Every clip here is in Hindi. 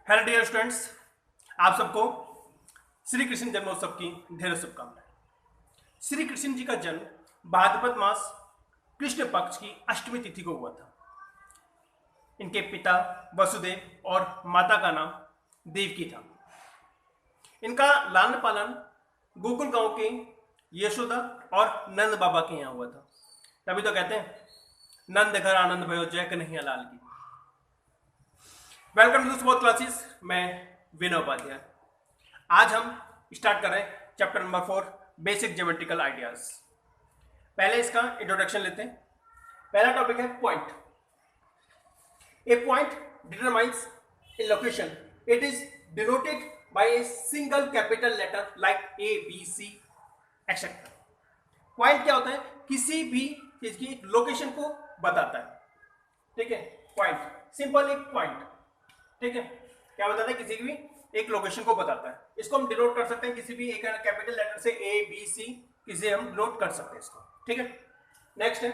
हेलो डियर स्टूडेंट्स, आप सबको श्री कृष्ण जन्मोत्सव की ढेरों शुभकामनाएं। श्री कृष्ण जी का जन्म भाद्रपद मास कृष्ण पक्ष की अष्टमी तिथि को हुआ था। इनके पिता वसुदेव और माता का नाम देवकी था। इनका लालन पालन गोकुल गांव के यशोदा और नंद बाबा के यहाँ हुआ था। तभी तो कहते हैं नंद घर आनंद भयो जय कन्हैया लाल की। Welcome to sport classes. मैं विनय उपाध्याय। आज हम स्टार्ट कर रहे हैं chapter number 4 basic geometrical ideas. पहले इसका इंट्रोडक्शन लेते हैं। पहला टॉपिक है point. A point determines a location. It is denoted by a single capital letter like A B C etcetera. Point क्या होता है? किसी भी चीज की एक लोकेशन को बताता है। ठीक है, पॉइंट सिंपल एक पॉइंट। ठीक है, क्या बताता है? किसी की भी एक लोकेशन को बताता है। इसको हम डिनोट कर सकते हैं किसी भी एक कैपिटल लेटर से, ए बी सी, किसी हम डिनोट कर सकते हैं इसको। ठीक है, नेक्स्ट है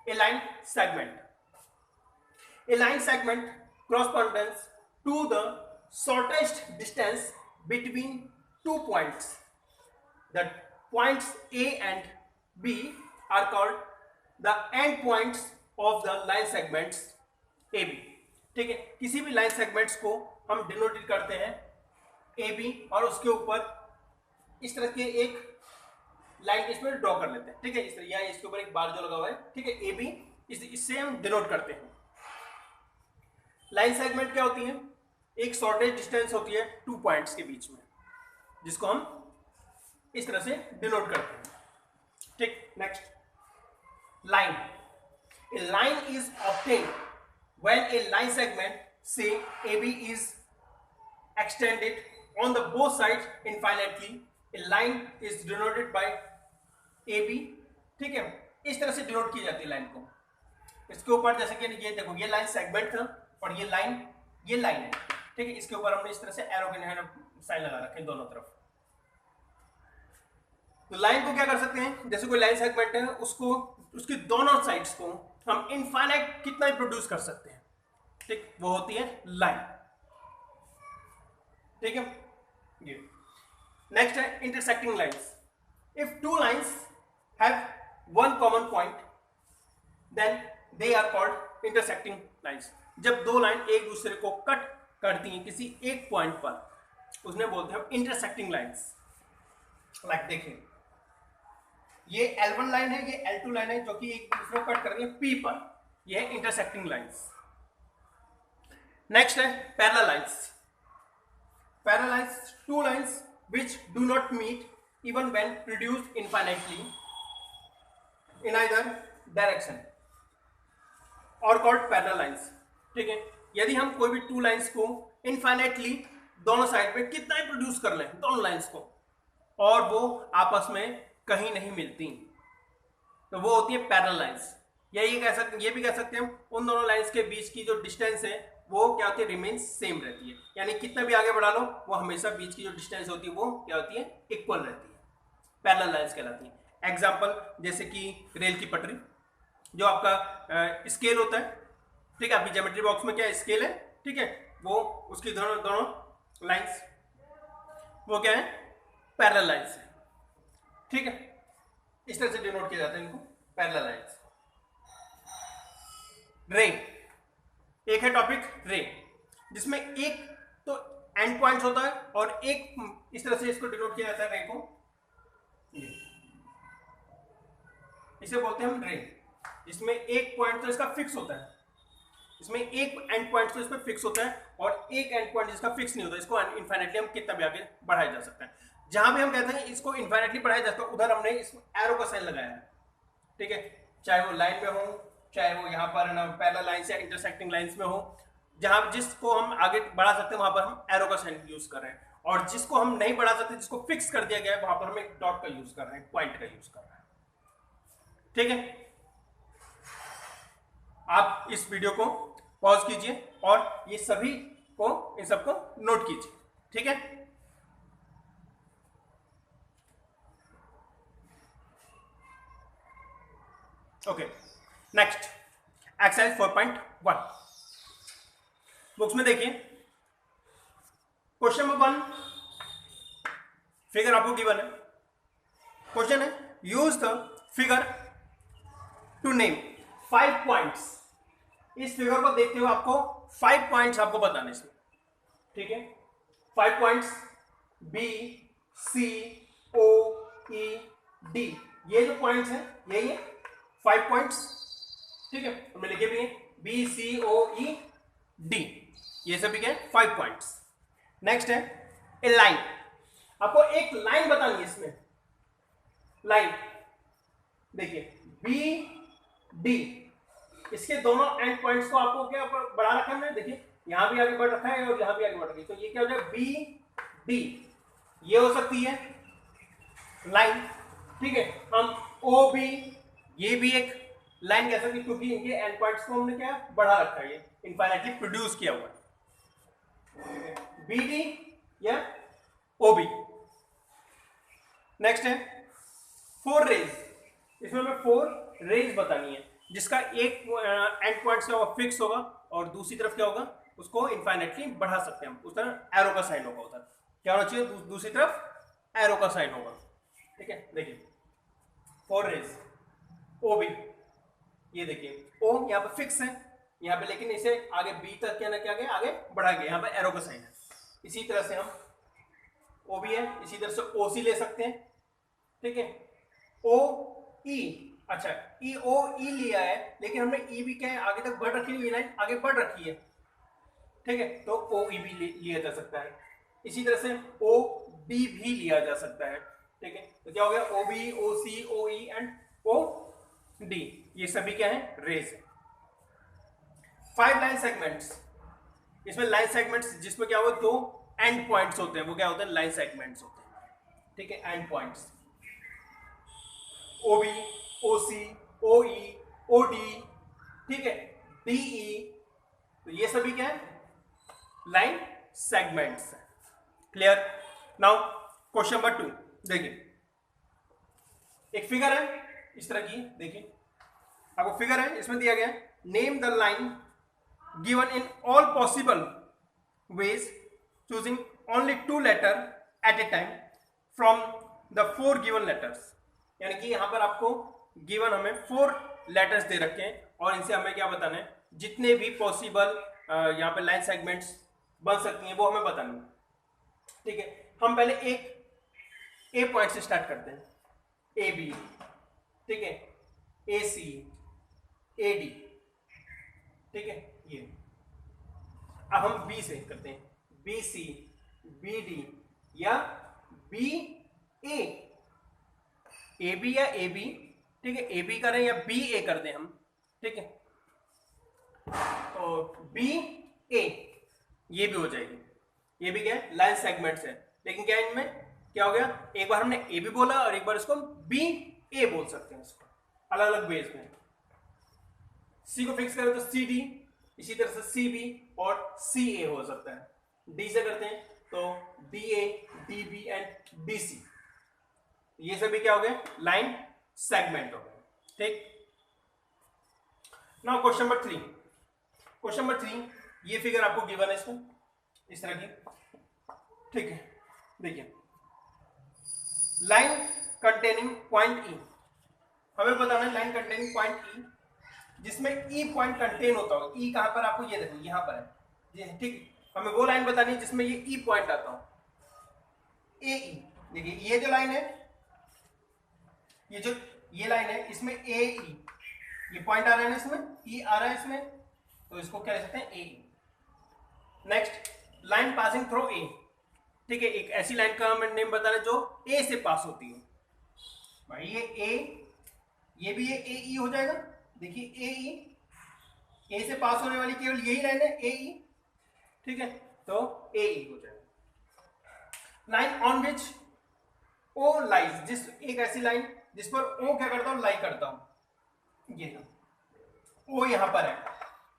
A line segment. A line segment corresponds to the shortest distance between two points. The points A and B are called the end points of the line segments AB. ठीक है, किसी भी लाइन सेगमेंट्स को हम डिनोटेड करते हैं ए बी और उसके ऊपर इस तरह के एक लाइन इसमें ड्रॉ कर लेते हैं। ठीक है, इस तरह, या इसके ऊपर एक बार जो लगा हुआ है, ठीक है, ए बी, इससे हम डिनोट करते हैं। लाइन सेगमेंट क्या होती है? एक शॉर्टेज डिस्टेंस होती है टू पॉइंट्स के बीच में, जिसको हम इस तरह से डिनोट करते हैं। ठीक, next line. A line is obtained when a line segment say AB is extended on the both sides infinitely. A line is denoted by AB. ठीक है, इस तरह से डिनोट की जाती है लाइन को। इसके ऊपर जैसे कि ये देखो, ये लाइन सेगमेंट था और ये लाइन है। ठीक है, इसके ऊपर हमने इस तरह से एरो के साइन लगा रखे दोनों तरफ। तो लाइन को क्या कर सकते हैं? जैसे कोई लाइन सेगमेंट है, उसको उसकी दोनों साइड्स को हम इनफाइनाइट कितना ही प्रोड्यूस कर सकते हैं। ठीक, वो होती है लाइन। ठीक है, ये नेक्स्ट है intersecting lines. If two lines have one common point then they are called intersecting lines. जब दो लाइन एक दूसरे को कट करती हैं किसी एक पॉइंट पर, उसने बोलते हैं इंटरसेक्टिंग लाइंस। लाइक देखिए, ये L1 लाइन है, ये L2 लाइन है, जो कि एक दूसरे को कट कर रही है P पर। ये है इंटरसेक्टिंग लाइंस। नेक्स्ट है parallel lines. Parallel lines, two lines which do not meet even when produced infinitely in either direction or called parallel lines. ठीक है, यदि हम कोई भी टू लाइंस को इनफाइनाइटली दोनों साइड में कितना ही प्रोड्यूस कर लें दोनों लाइंस को, और वो आपस में कहीं नहीं मिलती, तो वो होती है पैरेलल लाइंस। या ये भी कह सकते हैं हम, उन दोनों लाइंस के बीच की जो डिस्टेंस है वो क्या होती है? रिमेन्स सेम रहती है। यानी कितना भी आगे बढ़ा लो, वो हमेशा बीच की जो डिस्टेंस होती है वो क्या होती है? इक्वल रहती है। पैरेलल लाइंस कहलाती है। एग्जांपल जैसे कि रेल की पटरी, जो आपका स्केल होता है। ठीक है, आपकी ज्योमेट्री बॉक्स में क्या स्केल है? ठीक है, वो उसकी दोनों लाइंस वो क्या है? पैरेलल लाइंस है। ठीक है, इस तरह से डिनोट किया जाता है इनको, पैरेलल लाइंस। रे, एक है टॉपिक रे, जिसमें एक तो एंड पॉइंट्स होता है और एक इस तरह से इसको डिनोट किया जाता है रे को। इसे बोलते हैं हम रे, जिसमें एक पॉइंट तो इसका फिक्स होता है, इसमें एक एंड पॉइंट तो इसमें फिक्स होता है और एक एंड पॉइंट जिसका फिक्स नहीं होता। इसको इनफाइनाइटली हम कितना भी आगे बढ़ाया जा सकता है। जहां भी हम कहते हैं इसको इनफाइनाइटली बढ़ाया जा सकता है, उधर हमने इस एरो का साइन लगाया है। ठीक है, चाहे वो लाइन में हो, चाहे वो यहाँ पर पैरेलल लाइंस या इंटरसेक्टिंग लाइंस में हो, जहां जिसको हम आगे बढ़ा सकते हैं वहां पर हम एरो का साइन यूज कर रहे हैं, और जिसको हम नहीं बढ़ा सकते, जिसको फिक्स कर दिया गया है, वहां पर हम एक डॉट का यूज कर रहे हैं, पॉइंट का यूज कर रहे हैं। ठीक है, आप इस वीडियो को पॉज कीजिए और ये सभी को, इन सबको नोट कीजिए। ठीक है, ओके, नेक्स्ट एक्सरसाइज 4.1 बुक्स में देखिए। क्वेश्चन नंबर 1, फिगर आपको गिवन है। क्वेश्चन है use the figure to name 5 points. इस फिगर को देखते हुए आपको 5 पॉइंट्स आपको बताने इसमें, ठीक है। 5 points B C O E D, ये जो पॉइंट्स हैं यही है 5 पॉइंट्स, ठीक है। हमने लिखे भी हैं B C O E D, ये सभी क्या है 5 पॉइंट्स। नेक्स्ट है ए लाइन, आपको एक लाइन बतानी है इसमें। लाइन देखिए बी डी, इसके दोनों एंड पॉइंट्स को आपको क्या बढ़ा रखा है हमने, देखिए यहां भी आगे बढ़ रखा है और यहां भी आगे बढ़ रही है, तो ये क्या हो जाएगा बी डी, ये हो सकती है लाइन, ठीक है। हम ओ बी, ये भी एक लाइन कह सकते हैं क्योंकि इनके एंड पॉइंट्स को हमने क्या बढ़ा रखा है, ये इनफाइनाइटली प्रोड्यूस किया हुआ है, बी डी या ओ बी। नेक्स्ट है 4 रेज, इसमें हमें 4 रेज बतानी है जिसका एक एंड पॉइंट से फिक्स होगा और दूसरी तरफ क्या होगा, उसको इनफाइनाइटली बढ़ा सकते हैं हम, उस तरह एरो का साइन होगा, उधर क्या होना चाहिए, दूसरी तरफ एरो का साइन होगा, ठीक है। देखिए 4 रेज ओ बी, ये देखिए ओ यहाँ पे फिक्स है यहाँ पे, लेकिन इसे आगे बी तक क्या ना क्या गया, आगे बढ़ा गया, यहाँ पे एरो का साइन है। इसी तरह से हम ओ बी है, इसी तरह से ओ सी ले सकते हैं, ठीक है। ओ ई, अच्छा ई ओ ई लिया है लेकिन हमने ई भी क्या है आगे तक बढ़ रखी है, ये लाइन आगे बढ़ रखी है, ठीक है, तो ओ ई भी लिया जा सकता है। इसी तरह से ओ डी भी लिया जा सकता है, ठीक है। तो क्या हो गया O B O C O E and O D, ये सभी क्या है रेज है। 5 लाइन सेगमेंट्स, इसमें लाइन सेगमेंट्स जिसमें क्या होगा 2 एंड पॉइंट्स होते हैं, वो क्या होते हैं लाइन सेगमेंट्स होते हैं, ठीक है, end points. O B O C O E O D, ठीक है, डी ई, तो ये सभी क्या है लाइन सेगमेंट्स है। क्लियर। नाउ क्वेश्चन नंबर 2 देखिए, एक फिगर है इस तरह की, देखिए आपको फिगर है, इसमें दिया गया name the line given in all possible ways choosing only 2 letter at a time from the 4 given letters. यानी कि यहां पर आपको गिवन हमें 4 लेटर्स दे रखे हैं और इनसे हमें क्या बताना है, जितने भी पॉसिबल यहाँ पे लाइन सेगमेंट्स बन सकती हैं वो हमें बतानी है, ठीक है। हम पहले एक ए पॉइंट से स्टार्ट करते हैं, ए बी, ठीक है, ए सी ए डी, ठीक है, ये। अब हम बी से करते हैं, बी सी बी डी या बी ए बी या ए बी, ठीक है, ए बी करें या बी ए कर दें हम, ठीक है, तो बी ए ये भी हो जाएगी, ये भी क्या है लाइन सेगमेंट्स है, लेकिन क्या इनमें क्या हो गया, एक बार हमने ए बी बोला और एक बार इसको बी ए बोल सकते हैं, इसको अलग अलग बेस में। सी को फिक्स करें तो सी डी, इसी तरह से सी बी और सी ए हो सकता है। डी से करते हैं तो D A D B and D C, ये सभी क्या हो गए लाइन सेगमेंट हो गए, ठीक। Now question number 3, question number 3, ये फिगर आपको गिवन है इसमें इस तरह की, ठीक है। देखिए लाइन कंटेनिंग पॉइंट ई, हमें बताना है लाइन कंटेनिंग पॉइंट ई जिसमें ई पॉइंट कंटेन होता हो। ई कहां पर, आपको ये देखो यहां पर है ये, ठीक, हमें वो लाइन बतानी है जिसमें ये ई पॉइंट आता हो, ए ई। देखिए ये जो लाइन है, ये जो ये लाइन है इसमें ए ई, ये पॉइंट आ रहा है ना इसमें, ई आ रहा है इसमें, तो इसको क्या लिख सकते हैं A E. Next line passing through A, ठीक है, एक ऐसी लाइन का हमें नेम बताना है जो ए से पास होती है, भाई ये ए, ये भी ये ए ई हो जाएगा। देखिए ए ई, ए से पास होने वाली केवल यही लाइन है ए ई, ठीक है, तो ए ई हो जाएगा। Line on which O lies, जिस एक ऐसी लाइन जिस पर ओ क्या करता हूं लाई करता हूं, ये ओ यहां पर है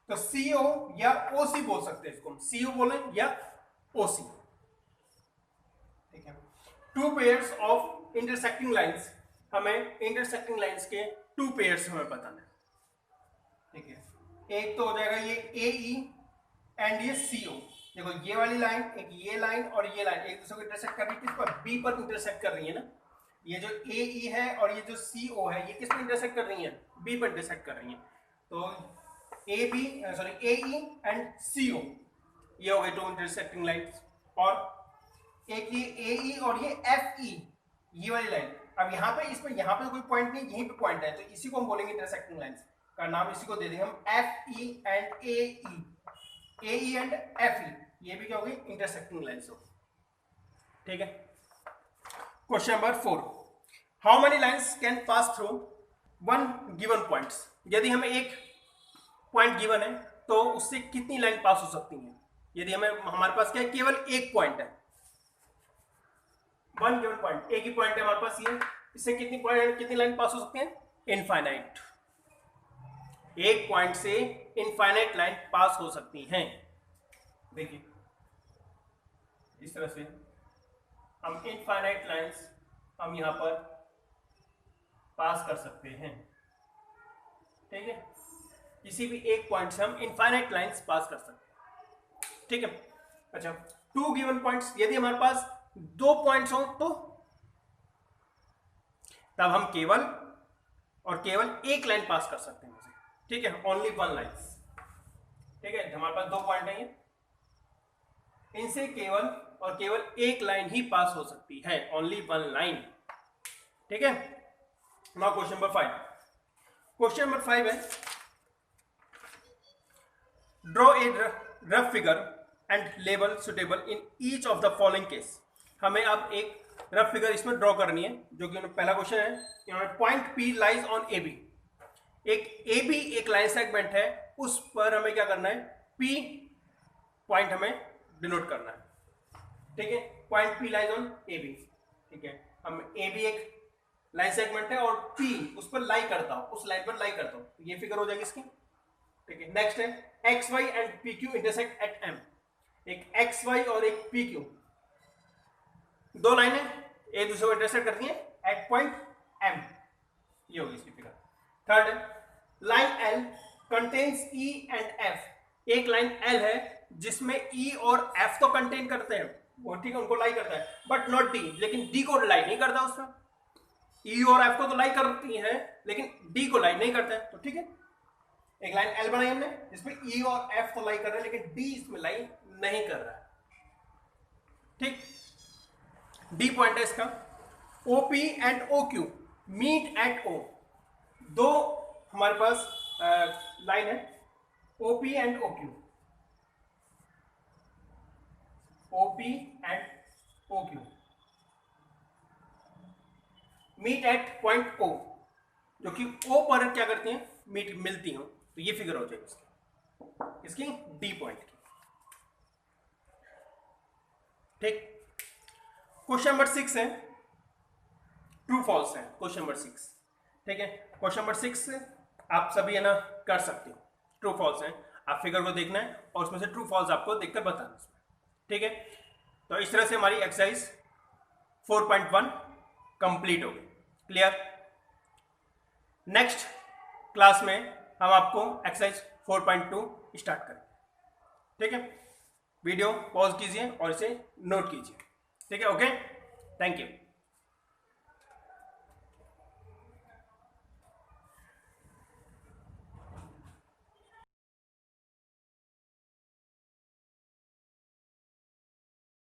तो सी ओ या ओ सी बोल सकते हैं, इसको हम सी ओ बोले या ओ सी, ठीक है। 2 पेयर्स ऑफ इंटरसेक्टिंग लाइंस, हमें इंटरसेक्टिंग लाइंस के 2 पेयर्स हमें बताना है, ठीक है। एक तो हो जाएगा ये ए ई एंड ये सी ओ, देखो ये वाली लाइन, एक ये लाइन और ये लाइन एक दूसरे को इंटरसेक्ट कर रही है, किस पर? बी पर इंटरसेक्ट कर रही है ना। ये जो ए ई है और ये जो सी ओ है, ये किस पर इंटरसेक्ट कर रही है? बी पर इंटरसेक्ट कर रही है। तो A B sorry A E and C O, ये हो गए टू इंटरसेक्टिंग लाइन्स। और एक ये ए ई और ये एफ ई, ये वाली लाइन। अब यहाँ पे इसमें यहाँ पे कोई पॉइंट नहीं, यहीं पे पॉइंट है, तो इसी को हम बोलेंगे इंटरसेक्टिंग लाइन्स का नाम, इसी को दे देंगे हम F E and A E and F E, ये भी क्या होगी? इंटरसेक्टिंग लाइन्स हो। ठीक है। Question number 4, how many lines can pass through one given points? यदि हमें एक पॉइंट गिवन है तो उससे कितनी लाइन पास हो सकती है? यदि हमें हमारे पास क्या है? केवल एक पॉइंट है, वन गिवन पॉइंट, एक ही पॉइंट है हमारे पास, ये इससे कितनी लाइन पास हो सकती है? इनफाइनाइट। एक पॉइंट से इनफाइनाइट लाइन पास हो सकती हैं। देखिए इस तरह से हम इनफाइनाइट लाइंस हम यहां पर पास कर सकते हैं। ठीक है, किसी भी एक पॉइंट से हम इनफाइनाइट लाइंस पास कर सकते हैं। ठीक है। अच्छा, टू गिवन पॉइंट्स, यदि हमारे पास दो पॉइंट्स हो तो तब हम केवल और केवल एक लाइन पास कर सकते हैं। ठीक है, ओनली वन लाइन्स। ठीक है, हमारे पास दो पॉइंट है, इनसे केवल और केवल एक लाइन ही पास हो सकती है, ओनली वन लाइन। ठीक है। Now question number 5। Question number 5 है, draw a rough figure and label suitable in each of the following case. हमें अब एक रफ फिगर इसमें ड्रॉ करनी है, जो कि पहला क्वेश्चन है, इन्होंने point P lies on A B. एक ए बी एक लाइन सेगमेंट है, उस पर हमें क्या करना है? पी पॉइंट हमें डिनोट करना है। ठीक है, point P lies on A B. ठीक है, हम ए बी एक लाइन सेगमेंट है और पी उस पर लाई करता हूं, उस लाइन पर लाई करता हूं, तो ये फिगर हो जाएगी इसकी। ठीक है, नेक्स्ट है X Y and P Q intersect at M. एक एक्स वाई और एक पी क्यू, दो लाइनें एक दूसरे को इंटरसेक्ट करती हैं एट पॉइंट एम, ये होगी इसकी फिगर। थर्ड है line L contains E and F. एक लाइन एल है जिसमें ई और एफ तो कंटेन करते हैं, वो ठीक है, उनको लाई करता है, बट नॉट डी, लेकिन डी को लाई नहीं करता उसमें। ई और एफ को तो लाई करती है लेकिन डी को लाई नहीं करता है। तो ठीक है, एक लाइन एल बनाई हमने जिसमें ई और एफ तो लाई कर रहे हैं लेकिन डी इसमें लाई नहीं कर रहा है। ठीक, डी पॉइंट है इसका। OP and OQ meet at O, दो हमारे पास लाइन है OP and OQ, OP and OQ meet at point O, जो कि O पर क्या करती हैं? मिलती हैं, तो ये फिगर हो जाएगी इसकी डी पॉइंट की। ठीक, क्वेश्चन नंबर 6 है, ट्रू फॉल्स है क्वेश्चन नंबर 6। ठीक है, क्वेश्चन नंबर 6 आप सभी है ना कर सकते हो, ट्रू फॉल्स है, आप फिगर को देखना है और उसमें से ट्रू फॉल्स आपको देखकर बताना है। ठीक है, तो इस तरह से हमारी एक्सरसाइज 4.1 कंप्लीट हो गई। क्लियर? नेक्स्ट क्लास में हम आपको एक्सरसाइज 4.2 स्टार्ट करें। ठीक है, वीडियो पॉज कीजिए और इसे नोट कीजिए। ठीक है, ओके, थैंक यू।